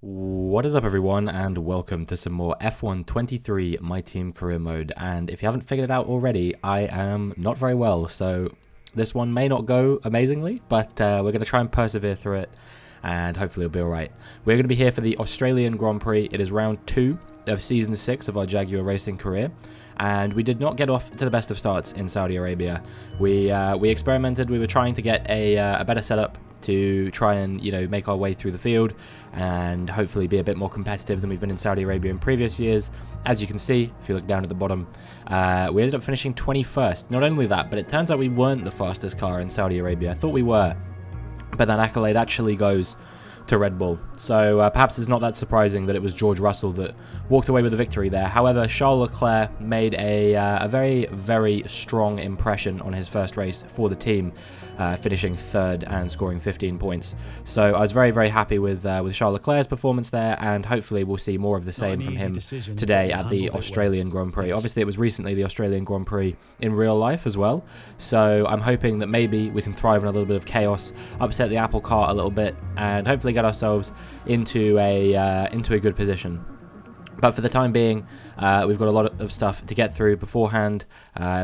What is up everyone, and welcome to some more F1 23 My Team Career Mode. And if you haven't figured it out already, I am not very well, so this one may not go amazingly, but we're going to try and persevere through it, and hopefully it'll be alright. We're going to be here for the Australian Grand Prix. It is round 2 of Season 6 of our Jaguar racing career, and we did not get off to the best of starts in Saudi Arabia. We experimented. We were trying to get a better setup to try and, make our way through the field and hopefully be a bit more competitive than we've been in Saudi Arabia in previous years. As you can see, if you look down at the bottom, we ended up finishing 21st. Not only that, but it turns out we weren't the fastest car in Saudi Arabia. I thought we were, but that accolade actually goes to Red Bull. So perhaps it's not that surprising that it was George Russell that walked away with the victory there. However, Charles Leclerc made a very, very strong impression on his first race for the team, finishing third and scoring 15 points. So I was very, very happy with Charles Leclerc's performance there, and hopefully we'll see more of the same from him today at the Australian Grand Prix. Obviously, it was recently the Australian Grand Prix in real life as well, so I'm hoping that maybe we can thrive on a little bit of chaos, upset the apple cart a little bit, and hopefully get ourselves into a good position. But for the time being, we've got a lot of stuff to get through beforehand,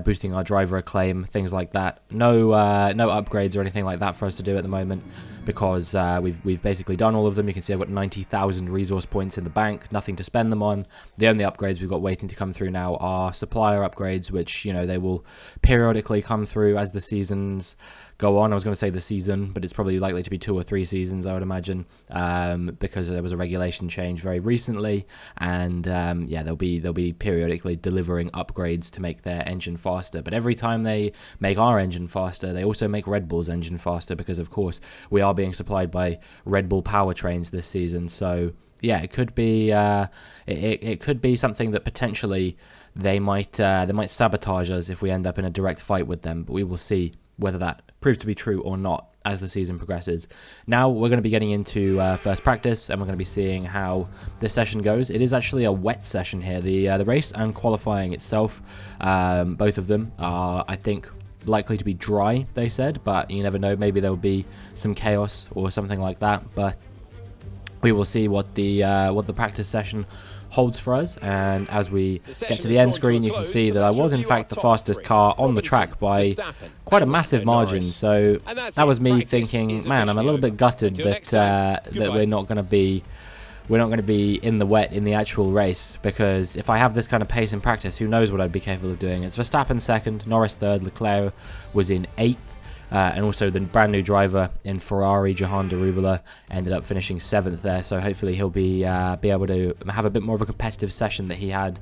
boosting our driver acclaim, things like that. No upgrades or anything like that for us to do at the moment, because we've basically done all of them. You can see I've got 90,000 resource points in the bank, nothing to spend them on. The only upgrades we've got waiting to come through now are supplier upgrades, which, they will periodically come through as the seasons go on. I was going to say the season, but it's probably likely to be 2 or 3 seasons, I would imagine, because there was a regulation change very recently, and they'll be periodically delivering upgrades to make their engine faster. But every time they make our engine faster, they also make Red Bull's engine faster, because of course we are being supplied by Red Bull powertrains this season. So yeah, it could be it could be something that potentially they might sabotage us if we end up in a direct fight with them, but we will see whether that proves to be true or not as the season progresses. Now we're going to be getting into first practice, and we're going to be seeing how this session goes. It is actually a wet session here. The race and qualifying itself, both of them are, I think, likely to be dry, they said, but you never know. Maybe there will be some chaos or something like that, but we will see what the practice session holds for us. And as we get to the end screen, you can see that I was in fact the fastest car on the track by quite a massive margin. So that was me thinking, man, I'm a little bit gutted that we're not going to be in the wet in the actual race, because if I have this kind of pace in practice, who knows what I'd be capable of doing. It's Verstappen second, Norris third, Leclerc was in 8th. And also the brand new driver in Ferrari, Johan Daruvala, ended up finishing 7th there. So hopefully he'll be able to have a bit more of a competitive session than he had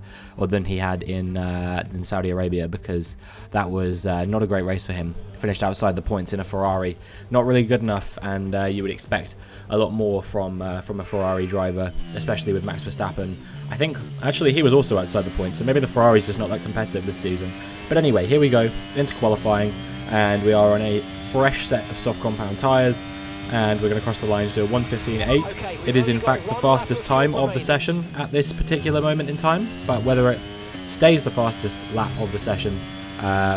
in Saudi Arabia, because that was not a great race for him. Finished outside the points in a Ferrari, not really good enough, and you would expect a lot more from a Ferrari driver, especially with Max Verstappen. I think actually he was also outside the points, so maybe the Ferrari's just not that competitive this season. But anyway, here we go into qualifying. And we are on a fresh set of soft compound tyres, and we're going to cross the line to do a 1:15.8. It is in fact the fastest time of the session at this particular moment in time, but whether it stays the fastest lap of the session,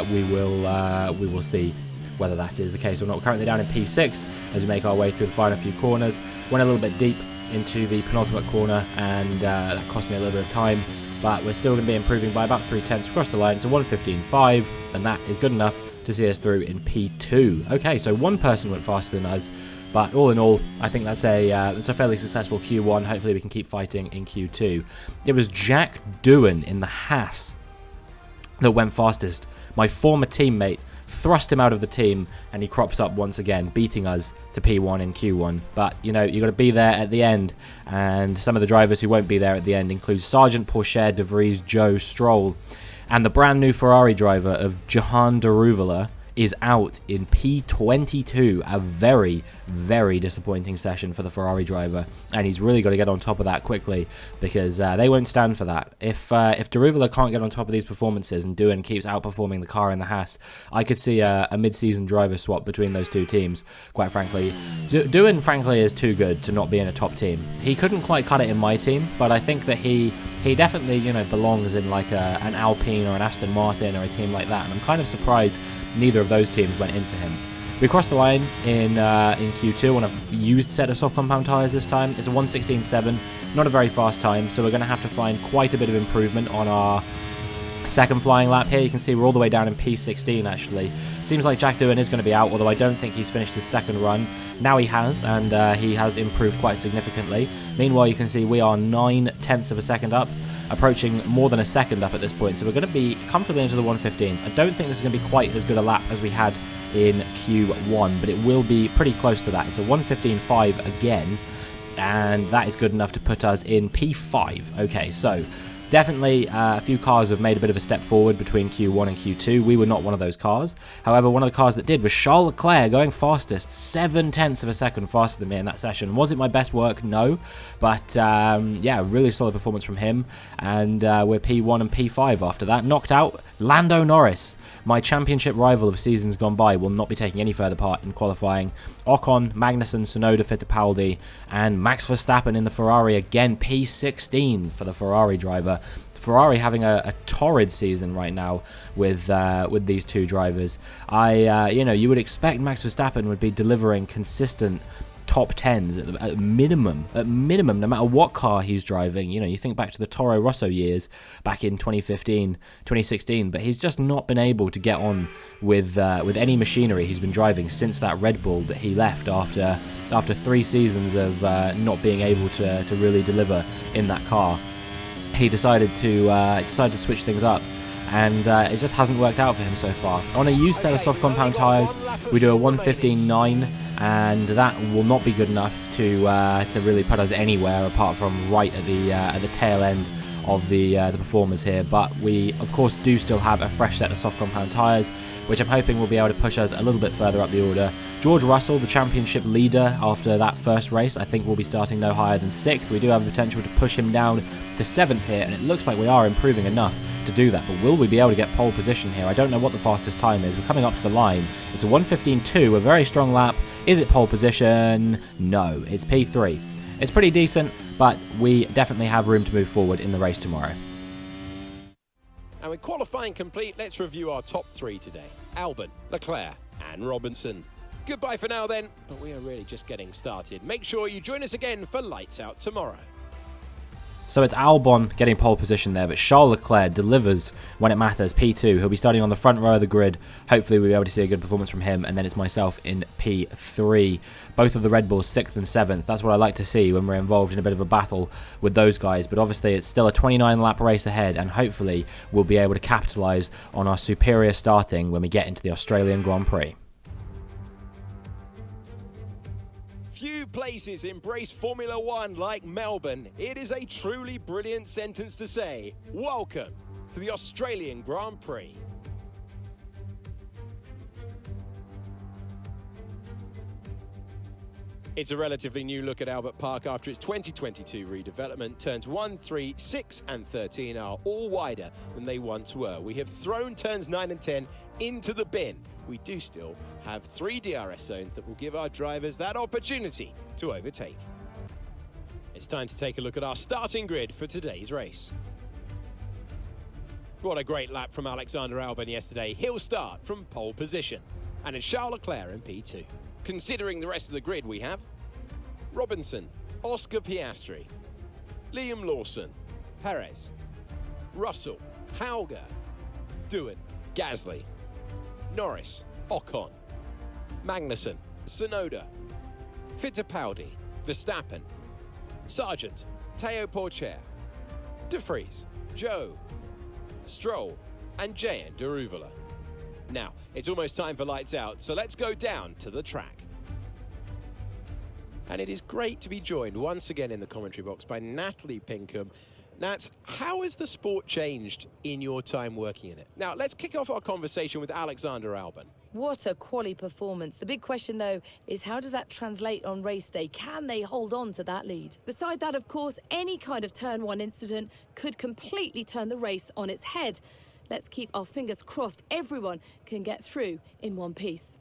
we will see whether that is the case or not. We're currently down in P6 as we make our way through the final few corners. Went a little bit deep into the penultimate corner, and that cost me a little bit of time, but we're still going to be improving by about 3/10 across the line. So 1:15.5, and that is good enough to see us through in P2. Okay, so one person went faster than us, but all in all, I think that's a fairly successful Q1. Hopefully we can keep fighting in Q2. It was Jack Doohan in the Haas that went fastest. My former teammate thrust him out of the team, and he crops up once again, beating us to P1 in Q1. But, you got to be there at the end, and some of the drivers who won't be there at the end include Sargent, Pourchaire, De Vries, Joe, Stroll, and the brand new Ferrari driver of Johan Daruvala is out in P22. A very, very disappointing session for the Ferrari driver, and he's really got to get on top of that quickly, because they won't stand for that. If Daruvala can't get on top of these performances and Doohan keeps outperforming the car in the Haas, I could see a mid-season driver swap between those two teams, quite frankly. Doohan, frankly, is too good to not be in a top team. He couldn't quite cut it in my team, but I think that he definitely, belongs in like an Alpine or an Aston Martin or a team like that, and I'm kind of surprised neither of those teams went in for him. We crossed the line in Q2 on a used set of soft compound tyres this time. It's a 1:16.7, not a very fast time, so we're going to have to find quite a bit of improvement on our second flying lap here. You can see we're all the way down in P16 actually. Seems like Jack Doohan is going to be out, although I don't think he's finished his second run. Now he has, and he has improved quite significantly. Meanwhile, you can see we are 9/10 of a second up, approaching more than a second up at this point, so we're going to be comfortably into the 1:15s. I don't think this is going to be quite as good a lap as we had in Q1, but it will be pretty close to that. It's a 1:15.5 again, and that is good enough to put us in P5. Okay, so definitely a few cars have made a bit of a step forward between Q1 and Q2. We were not one of those cars. However, one of the cars that did was Charles Leclerc, going fastest, 7/10 of a second faster than me in that session. Was it my best work? No. But yeah, really solid performance from him. And we're P1 and P5 after that. Knocked out Lando Norris. My championship rival of seasons gone by will not be taking any further part in qualifying. Ocon, Magnussen, Tsunoda, Fittipaldi, and Max Verstappen in the Ferrari again. P16 for the Ferrari driver. Ferrari having a torrid season right now with these two drivers. You would expect Max Verstappen would be delivering consistent top 10s at minimum, no matter what car he's driving. You know, you think back to the Toro Rosso years back in 2015, 2016, but he's just not been able to get on with any machinery he's been driving since that Red Bull that he left after 3 seasons of not being able to really deliver in that car. He decided to switch things up, and it just hasn't worked out for him so far. On a used set of soft compound tyres, we do a 1:15.9, and that will not be good enough to really put us anywhere apart from right at the tail end of the performers here. But we, of course, do still have a fresh set of soft compound tyres, which I'm hoping will be able to push us a little bit further up the order. George Russell, the championship leader after that first race, I think will be starting no higher than 6th. We do have the potential to push him down to 7th here, and it looks like we are improving enough to do that. But will we be able to get pole position here? I don't know what the fastest time is. We're coming up to the line. It's a 1:15.2, a very strong lap. Is it pole position? No, it's P3. It's pretty decent, but we definitely have room to move forward in the race tomorrow. And with qualifying complete, let's review our top 3 today. Albon, Leclerc and Robinson. Goodbye for now then, but we are really just getting started. Make sure you join us again for Lights Out tomorrow. So it's Albon getting pole position there, but Charles Leclerc delivers when it matters. P2, he'll be starting on the front row of the grid. Hopefully we'll be able to see a good performance from him, and then it's myself in P3. Both of the Red Bulls 6th and 7th. That's what I like to see when we're involved in a bit of a battle with those guys, but obviously it's still a 29 lap race ahead, and hopefully we'll be able to capitalise on our superior starting when we get into the Australian Grand Prix. Few places embrace Formula One like Melbourne. It is a truly brilliant sentence to say. Welcome to the Australian Grand Prix. It's a relatively new look at Albert Park after its 2022 redevelopment. Turns 1, 3, 6 and 13 are all wider than they once were. We have thrown turns 9 and 10 into the bin. We do still have 3 DRS zones that will give our drivers that opportunity to overtake. It's time to take a look at our starting grid for today's race. What a great lap from Alexander Albon yesterday. He'll start from pole position, and it's Charles Leclerc in P2. Considering the rest of the grid, we have Robinson, Oscar Piastri, Liam Lawson, Perez, Russell, Hauger, Doohan, Gasly, Norris, Ocon, Magnussen, Tsunoda, Fittipaldi, Verstappen, Sargent, Teo Porcher, De Vries, Joe, Stroll, and Jehan Deruvala. Now, it's almost time for Lights Out, so let's go down to the track. And it is great to be joined once again in the commentary box by Natalie Pinkham. Nat, how has the sport changed in your time working in it? Now, let's kick off our conversation with Alexander Albon. What a quality performance. The big question, though, is how does that translate on race day? Can they hold on to that lead? Beside that, of course, any kind of turn 1 incident could completely turn the race on its head. Let's keep our fingers crossed everyone can get through in one piece.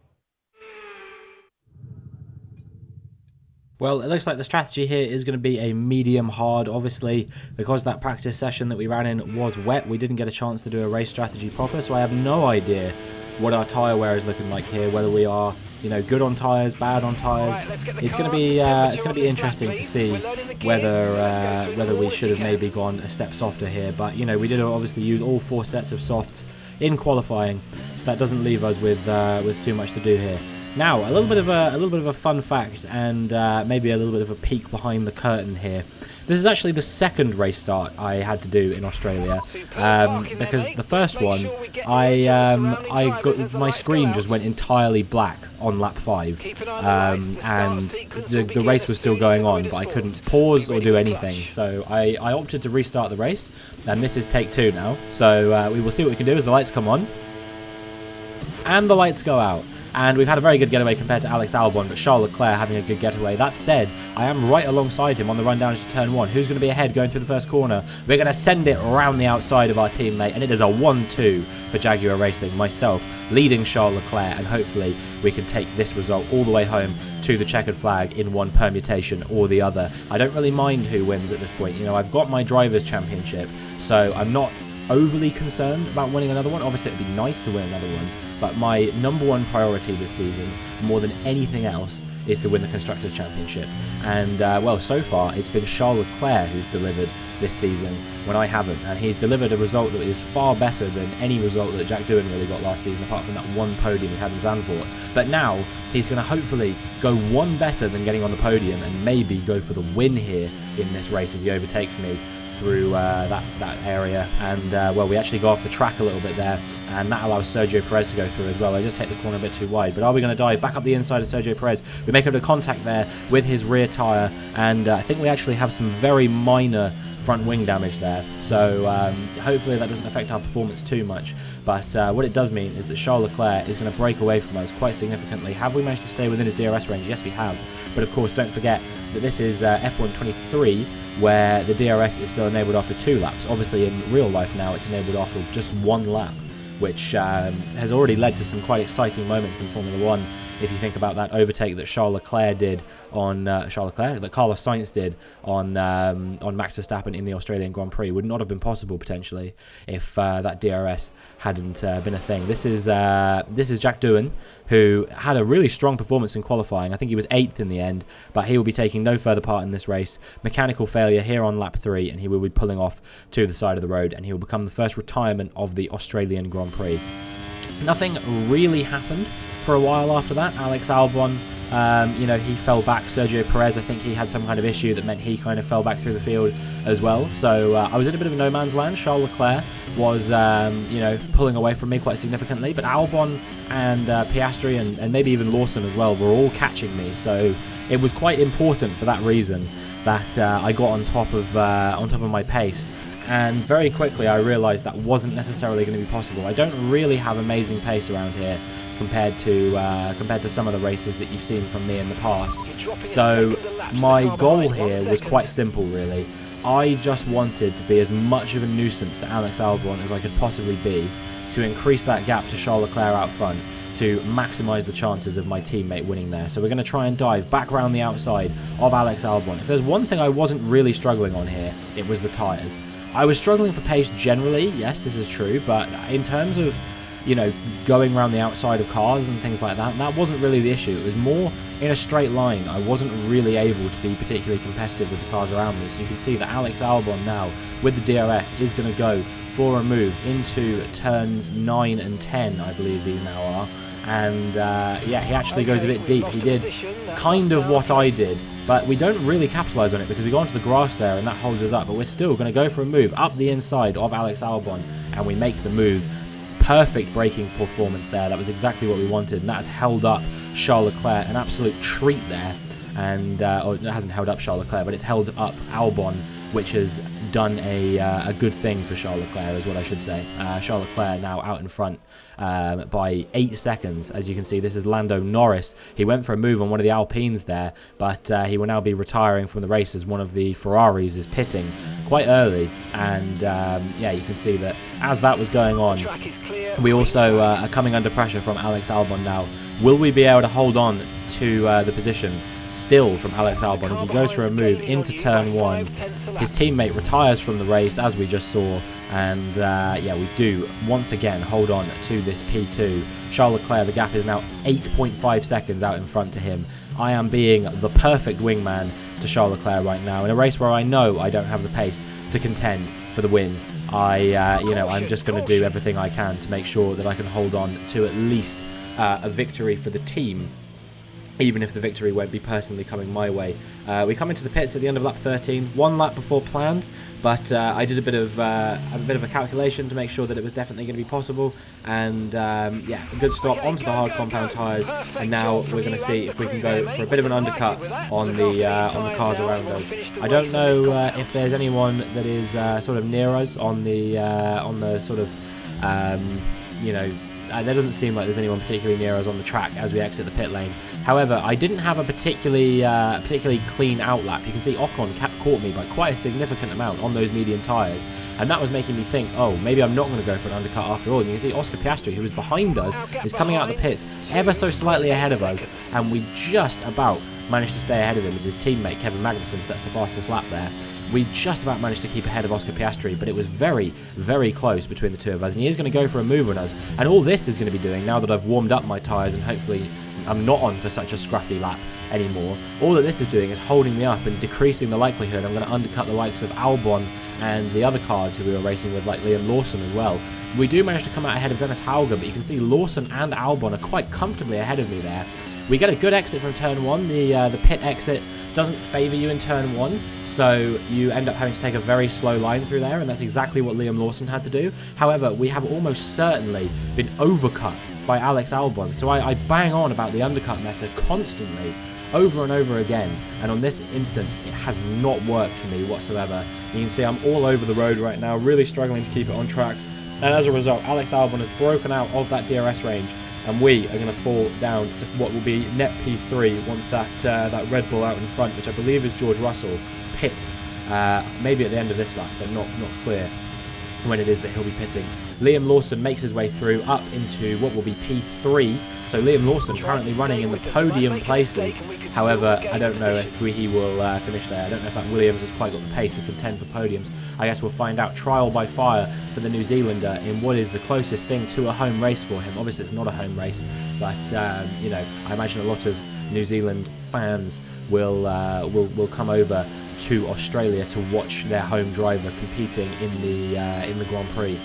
Well, it looks like the strategy here is going to be a medium hard. Obviously, because that practice session that we ran in was wet, we didn't get a chance to do a race strategy proper, so I have no idea what our tyre wear is looking like here, whether we are, you know, good on tyres, bad on tyres. It's going to be interesting to see whether we should have maybe gone a step softer here. But you know, we did obviously use all 4 sets of softs in qualifying, so that doesn't leave us with too much to do here. Now, a little bit of a fun fact, and maybe a little bit of a peek behind the curtain here. This is actually the second race start I had to do in Australia, because the first one, my screen just went entirely black on lap 5, and the race was still going on, but I couldn't pause or do anything. So I opted to restart the race, and this is take 2 now. So we will see what we can do as the lights come on, and the lights go out. And we've had a very good getaway compared to Alex Albon, but Charles Leclerc having a good getaway. That said, I am right alongside him on the run down to turn 1. Who's going to be ahead going through the first corner? We're going to send it around the outside of our teammate, and it is a 1-2 for Jaguar Racing. Myself leading Charles Leclerc, and hopefully we can take this result all the way home to the checkered flag in one permutation or the other. I don't really mind who wins at this point. You know, I've got my Drivers' Championship, so I'm not overly concerned about winning another one. Obviously, it would be nice to win another one, but my #1 priority this season, more than anything else, is to win the Constructors' Championship. And, well, so far, it's been Charles Leclerc who's delivered this season when I haven't. And he's delivered a result that is far better than any result that Jack Doohan really got last season, apart from that one podium he had in Zandvoort. But now, he's going to hopefully go one better than getting on the podium and maybe go for the win here in this race as he overtakes me through that area. And well, we actually go off the track a little bit there, and that allows Sergio Perez to go through as well. I just hit the corner a bit too wide, but are we going to dive back up the inside of Sergio Perez? We make a bit of contact there with his rear tyre, and I think we actually have some very minor front wing damage there, so hopefully that doesn't affect our performance too much. But what it does mean is that Charles Leclerc is going to break away from us quite significantly. Have we managed to stay within his DRS range? Yes, we have. But of course, don't forget that this is F1 23, where the DRS is still enabled after 2 laps. Obviously, in real life now, it's enabled after just 1 lap, which has already led to some quite exciting moments in Formula 1. If you think about that overtake that Charles Leclerc did on that Carlos Sainz did on Max Verstappen in the Australian Grand Prix, would not have been possible potentially if that DRS hadn't been a thing. This is Jack Doohan, who had a really strong performance in qualifying. I think he was 8th in the end, but he will be taking no further part in this race. Mechanical failure here on lap 3, and he will be pulling off to the side of the road, and he will become the first retirement of the Australian Grand Prix. Nothing really happened for a while after that. Alex Albon, you know, he fell back. Sergio Perez, I think he had some kind of issue that meant he kind of fell back through the field as well. So I was in a bit of a no man's land. Charles Leclerc was, you know, pulling away from me quite significantly, but Albon and Piastri and maybe even Lawson as well were all catching me. So it was quite important for that reason that I got on top of my pace. And very quickly I realised that wasn't necessarily going to be possible. I don't really have amazing pace around here compared to some of the races that you've seen from me in the past. So my goal here was quite simple, really. I just wanted to be as much of a nuisance to Alex Albon as I could possibly be, to increase that gap to Charles Leclerc out front, to maximise the chances of my teammate winning there. So we're going to try and dive back around the outside of Alex Albon. If there's one thing I wasn't really struggling on here, it was the tyres. I was struggling for pace generally, yes, this is true, but in terms of, you know, going around the outside of cars and things like that, that wasn't really the issue. It was more in a straight line. I wasn't really able to be particularly competitive with the cars around me. So you can see that Alex Albon now, with the DRS, is going to go for a move into turns 9 and 10, I believe these now are. And yeah, he actually goes a bit deep. He did kind of what I did, but we don't really capitalise on it because we go onto the grass there and that holds us up. But we're still going to go for a move up the inside of Alex Albon, and we make the move. Perfect braking performance there. That was exactly what we wanted, and that has held up Charles Leclerc, an absolute treat there. And or it hasn't held up Charles Leclerc, but it's held up Albon, which has done a good thing for Charles Leclerc, is what I should say. Charles Leclerc now out in front by 8 seconds. As you can see, this is Lando Norris. He went for a move on one of the Alpines there, but he will now be retiring from the race as one of the Ferraris is pitting quite early. And yeah, you can see that as that was going on, we also are coming under pressure from Alex Albon now. Will we be able to hold on to the position still from Alex Albon as he goes for a move into turn 1? His teammate retires from the race, as we just saw, And yeah, we do once again hold on to this P2. Charles Leclerc, the gap is now 8.5 seconds out in front to him. I am being the perfect wingman to Charles Leclerc right now in a race where I know I don't have the pace to contend for the win. I'm just going to do everything I can to make sure that I can hold on to at least a victory for the team, even if the victory won't be personally coming my way. We come into the pits at the end of lap 13, 1 lap before planned, but I did a bit of a calculation to make sure that it was definitely going to be possible, and yeah, a good stop onto the hard compound tyres, and now we're going to see if we can go for a bit of an undercut on the cars around us. I don't know if there's anyone that is sort of near us on the sort of there doesn't seem like there's anyone particularly near us on the track as we exit the pit lane. However, I didn't have a particularly clean outlap. You can see Ocon caught me by quite a significant amount on those medium tyres, and that was making me think, oh, maybe I'm not going to go for an undercut after all. And you can see Oscar Piastri, who was behind us, is coming out of the pits ever so slightly ahead of us, and we just about managed to stay ahead of him as his teammate Kevin Magnussen sets the fastest lap there. We just about managed to keep ahead of Oscar Piastri, but it was very, very close between the two of us, and he is going to go for a move on us. And all this is going to be doing, now that I've warmed up my tyres and hopefully I'm not on for such a scruffy lap anymore, all that this is doing is holding me up and decreasing the likelihood I'm going to undercut the likes of Albon and the other cars who we were racing with, like Liam Lawson as well. We do manage to come out ahead of Dennis Hauger, but you can see Lawson and Albon are quite comfortably ahead of me there. We get a good exit from turn 1. The pit exit doesn't favour you in turn 1, so you end up having to take a very slow line through there, and that's exactly what Liam Lawson had to do. However, we have almost certainly been overcut by Alex Albon, so I bang on about the undercut meta constantly, over and over again, and on this instance it has not worked for me whatsoever. You can see I'm all over the road right now, really struggling to keep it on track, and as a result Alex Albon has broken out of that DRS range, and we are going to fall down to what will be net P3 once that Red Bull out in front, which I believe is George Russell, pits, maybe at the end of this lap, but not clear when it is that he'll be pitting. Liam Lawson makes his way through up into what will be P3, so Liam Lawson currently running in the podium places. However, I don't know if he will finish there. I don't know if that Williams has quite got the pace to contend for podiums. I guess we'll find out. Trial by fire for the New Zealander in what is the closest thing to a home race for him. Obviously it's not a home race, but I imagine a lot of New Zealand fans will come over to Australia to watch their home driver competing in the Grand Prix.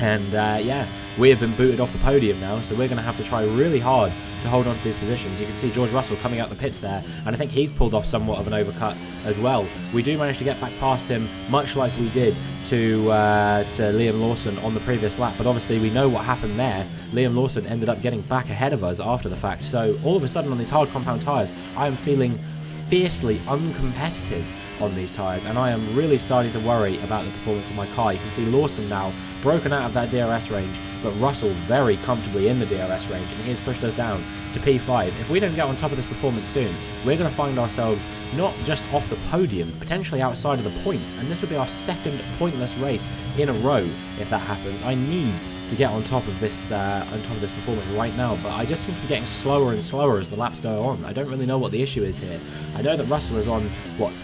And yeah, we have been booted off the podium now, so we're going to have to try really hard to hold on to these positions. You can see George Russell coming out the pits there, and I think he's pulled off somewhat of an overcut as well. We do manage to get back past him, much like we did to Liam Lawson on the previous lap, but obviously we know what happened there. Liam Lawson ended up getting back ahead of us after the fact, so all of a sudden on these hard compound tyres, I am feeling fiercely uncompetitive on these tyres, and I am really starting to worry about the performance of my car. You can see Lawson now broken out of that DRS range, but Russell very comfortably in the DRS range, and he has pushed us down to P5. If we don't get on top of this performance soon, we're going to find ourselves not just off the podium, potentially outside of the points, and this would be our second pointless race in a row if that happens. I need to get on top of this performance right now, but I just seem to be getting slower and slower as the laps go on. I don't really know what the issue is here. I know that Russell is on,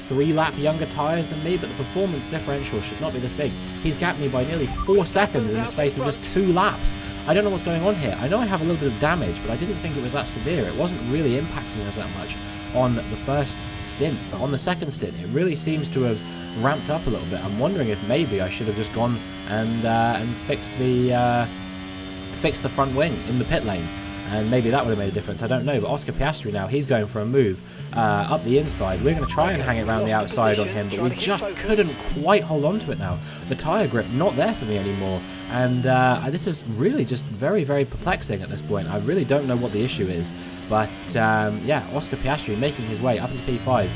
3 lap younger tyres than me, but the performance differential should not be this big. He's gapped me by nearly 4 seconds in the space of just 2 laps. I don't know what's going on here. I know I have a little bit of damage, but I didn't think it was that severe. It wasn't really impacting us that much on the first stint, but on the second stint it really seems to have ramped up a little bit. I'm wondering if maybe I should have just gone and fixed the front wing in the pit lane, and maybe that would have made a difference. I don't know, but Oscar Piastri now, he's going for a move up the inside. We're going to try and hang it around the outside on him, but we just couldn't quite hold on to it now. The tyre grip not there for me anymore, and this is really just very, very perplexing at this point. I really don't know what the issue is, but yeah, Oscar Piastri making his way up into P5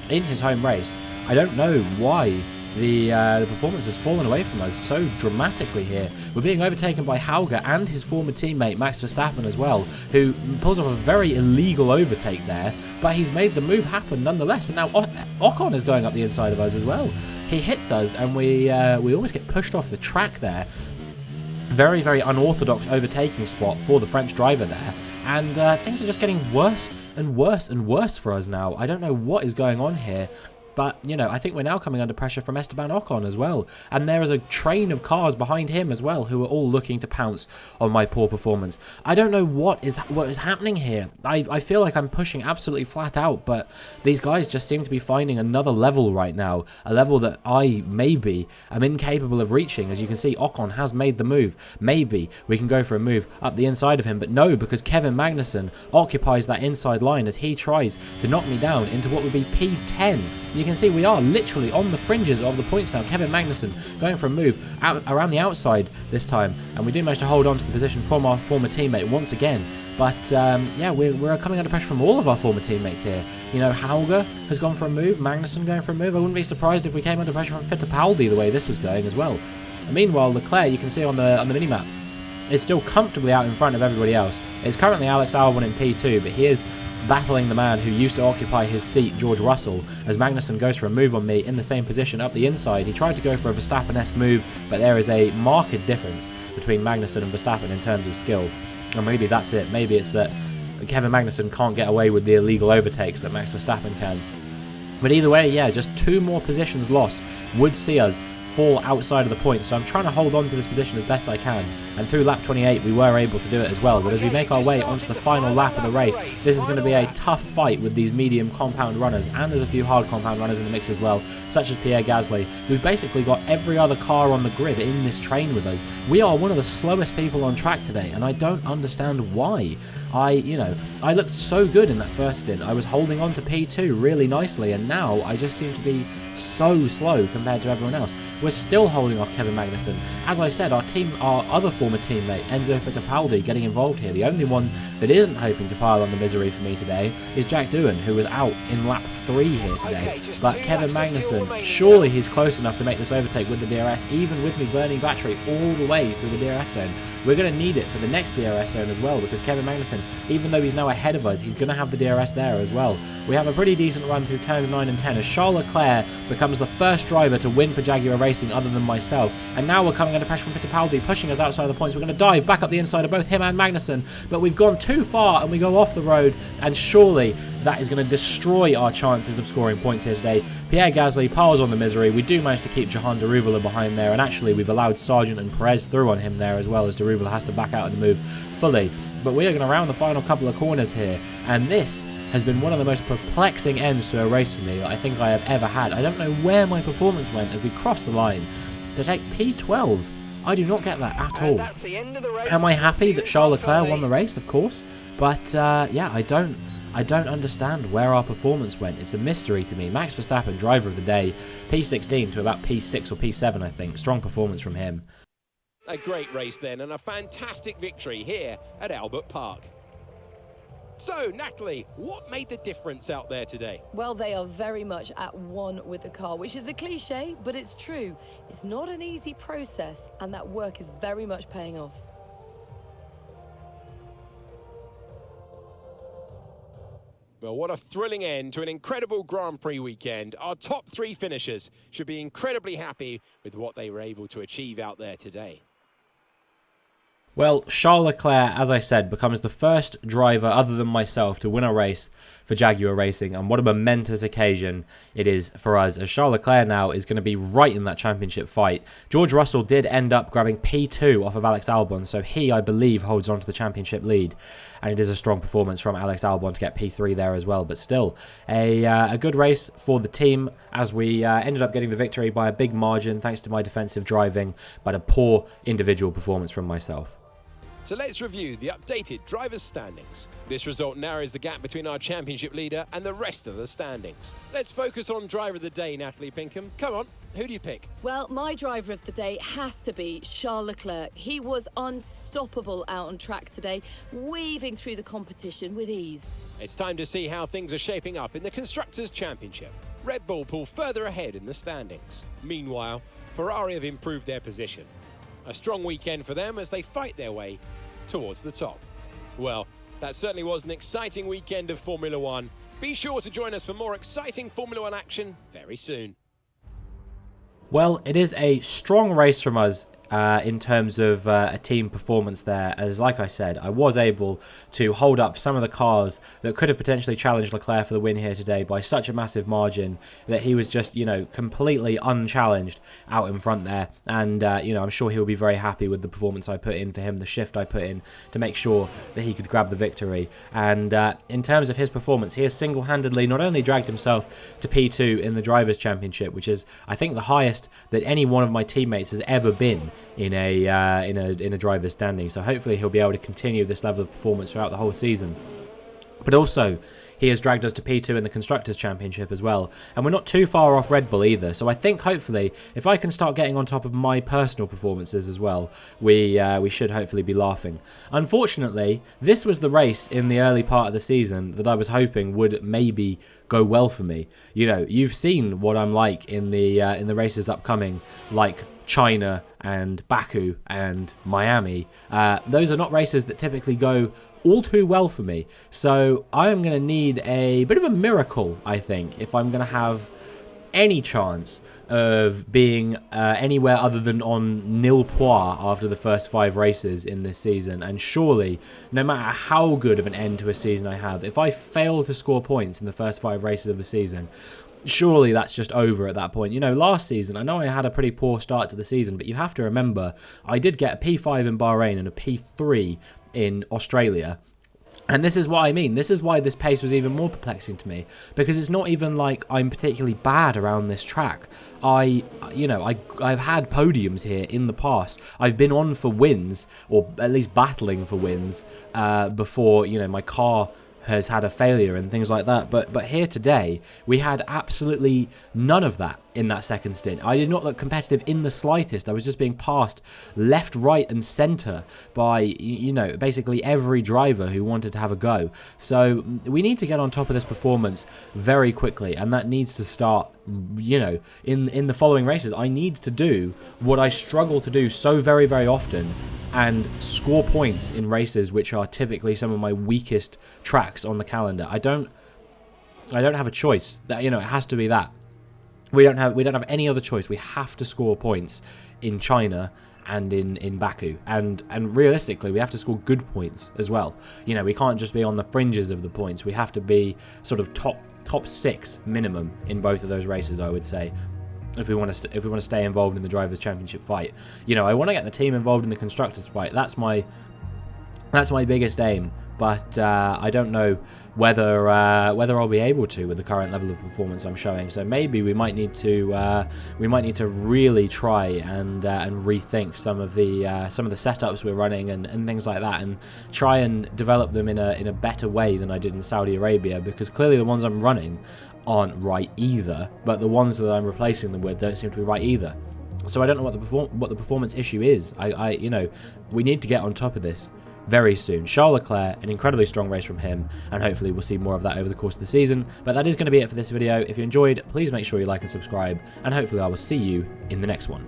in his home race. I don't know why the performance has fallen away from us so dramatically here. We're being overtaken by Hauger and his former teammate Max Verstappen as well, who pulls off a very illegal overtake there, but he's made the move happen nonetheless, and now Ocon is going up the inside of us as well. He hits us, and we almost get pushed off the track there. Very, very unorthodox overtaking spot for the French driver there, and things are just getting worse and worse and worse for us now. I don't know what is going on here. But, you know, I think we're now coming under pressure from Esteban Ocon as well. And there is a train of cars behind him as well who are all looking to pounce on my poor performance. I don't know what is happening here. I feel like I'm pushing absolutely flat out, but these guys just seem to be finding another level right now. A level that I, maybe, am incapable of reaching. As you can see, Ocon has made the move. Maybe we can go for a move up the inside of him, but no, because Kevin Magnussen occupies that inside line as he tries to knock me down into what would be P10. You can see we are literally on the fringes of the points now. Kevin Magnussen going for a move out around the outside this time, and we do manage to hold on to the position from our former teammate once again. But yeah, we're coming under pressure from all of our former teammates here. You know, Hauger has gone for a move, Magnussen going for a move. I wouldn't be surprised if we came under pressure from Fittipaldi the way this was going as well. And meanwhile, Leclerc, you can see on the minimap, is still comfortably out in front of everybody else. It's currently Alex Albon in P2, but he is battling the man who used to occupy his seat, George Russell, as Magnussen goes for a move on me in the same position up the inside. He tried to go for a Verstappen-esque move, but there is a marked difference between Magnussen and Verstappen in terms of skill. And maybe that's it. Maybe it's that Kevin Magnussen can't get away with the illegal overtakes that Max Verstappen can. But either way, yeah, just 2 more positions lost would see us fall outside of the points, so I'm trying to hold on to this position as best I can, and through lap 28 we were able to do it as well. But as we make our way onto the final lap of the race, this is going to be a tough fight with these medium compound runners, and there's a few hard compound runners in the mix as well, such as Pierre Gasly, who's basically got every other car on the grid in this train with us. We are one of the slowest people on track today, and I don't understand why. I looked so good in that first stint. I was holding on to P2 really nicely, and now I just seem to be so slow compared to everyone else. We're still holding off Kevin Magnussen. As I said, our other former teammate, Enzo Fittipaldi, getting involved here. The only one that isn't hoping to pile on the misery for me today is Jack Doohan, who was out in lap 3 here today. But Kevin Magnussen, surely he's close enough to make this overtake with the DRS, even with me burning battery all the way through the DRS zone. We're going to need it for the next DRS zone as well, because Kevin Magnussen, even though he's now ahead of us, he's going to have the DRS there as well. We have a pretty decent run through turns 9 and 10 as Charles Leclerc becomes the first driver to win for Jaguar Racing other than myself. And now we're coming under pressure from Fittipaldi, pushing us outside the points. We're going to dive back up the inside of both him and Magnussen, but we've gone too far and we go off the road, and surely that is going to destroy our chances of scoring points here today. Pierre Gasly piles on the misery. We do manage to keep Jahan Deruvala behind there, and actually we've allowed Sargent and Perez through on him there as well, as Deruvala has to back out and move fully. But we are going to round the final couple of corners here, and this has been one of the most perplexing ends to a race for me that I think I have ever had. I don't know where my performance went as we crossed the line to take P12. I do not get that at all. Am I happy that Charles Leclerc won the race? Of course. But yeah, I don't understand where our performance went. It's a mystery to me. Max Verstappen, driver of the day, P16 to about P6 or P7, I think. Strong performance from him. A great race then, and a fantastic victory here at Albert Park. So, Natalie, what made the difference out there today? Well, they are very much at one with the car, which is a cliche, but it's true. It's not an easy process, and that work is very much paying off. Well, what a thrilling end to an incredible Grand Prix weekend. Our top 3 finishers should be incredibly happy with what they were able to achieve out there today. Well, Charles Leclerc, as I said, becomes the first driver other than myself to win a race for Jaguar Racing, and what a momentous occasion it is for us, as Charles Leclerc now is going to be right in that championship fight. George Russell did end up grabbing P2 off of Alex Albon, so he, I believe, holds on to the championship lead, and it is a strong performance from Alex Albon to get P3 there as well, but still, a good race for the team, as we ended up getting the victory by a big margin thanks to my defensive driving, but a poor individual performance from myself. So let's review the updated drivers' standings. This result narrows the gap between our championship leader and the rest of the standings. Let's focus on driver of the day, Natalie Pinkham. Come on, who do you pick? Well, my driver of the day has to be Charles Leclerc. He was unstoppable out on track today, weaving through the competition with ease. It's time to see how things are shaping up in the Constructors' Championship. Red Bull pull further ahead in the standings. Meanwhile, Ferrari have improved their position. A strong weekend for them as they fight their way towards the top. Well, that certainly was an exciting weekend of Formula One. Be sure to join us for more exciting Formula One action very soon. Well, it is a strong race from us in terms of a team performance there, as like I said, I was able to hold up some of the cars that could have potentially challenged Leclerc for the win here today by such a massive margin that he was just, completely unchallenged out in front there. And, I'm sure he'll be very happy with the performance I put in for him, the shift I put in to make sure that he could grab the victory. And in terms of his performance, he has single-handedly not only dragged himself to P2 in the Drivers' Championship, which is, I think, the highest that any one of my teammates has ever been in a driver's standing. So hopefully he'll be able to continue this level of performance throughout the whole season. But also, he has dragged us to P2 in the Constructors' Championship as well. And we're not too far off Red Bull either. So I think, hopefully, if I can start getting on top of my personal performances as well, we should hopefully be laughing. Unfortunately, this was the race in the early part of the season that I was hoping would maybe go well for me. You've seen what I'm like in the races upcoming, like China and Baku and Miami. Those are not races that typically go all too well for me. So I am going to need a bit of a miracle, I think, if I'm going to have any chance of being anywhere other than on nil points after the first 5 races in this season. And surely, no matter how good of an end to a season I have, if I fail to score points in the first 5 races of the season, surely that's just over at that point. Last season, I know I had a pretty poor start to the season, but you have to remember, I did get a P5 in Bahrain and a P3 in Australia. And this is what I mean. This is why this pace was even more perplexing to me, because it's not even like I'm particularly bad around this track. I've had podiums here in the past. I've been on for wins, or at least battling for wins, before, my car has had a failure and things like that. But here today, we had absolutely none of that in that second stint. I did not look competitive in the slightest. I was just being passed left, right and centre by, basically every driver who wanted to have a go. So we need to get on top of this performance very quickly, and that needs to start, in the following races. I need to do what I struggle to do so very, very often, and score points in races which are typically some of my weakest tracks on the calendar. I don't have a choice. That it has to be that. We don't have any other choice. We have to score points in China and in Baku, and realistically we have to score good points as well. We can't just be on the fringes of the points. We have to be sort of top 6 minimum in both of those races, I would say, if we want to stay involved in the Drivers' Championship fight. I want to get the team involved in the Constructors' fight. That's my biggest aim. But I don't know whether I'll be able to with the current level of performance I'm showing. So maybe we might need to really try and rethink some of the setups we're running and things like that, and try and develop them in a better way than I did in Saudi Arabia, because clearly the ones I'm running aren't right either, but the ones that I'm replacing them with don't seem to be right either. So I don't know what the performance issue is. We need to get on top of this very soon. Charles Leclerc, an incredibly strong race from him, and hopefully we'll see more of that over the course of the season. But that is going to be it for this video. If you enjoyed, please make sure you like and subscribe, and hopefully I will see you in the next one.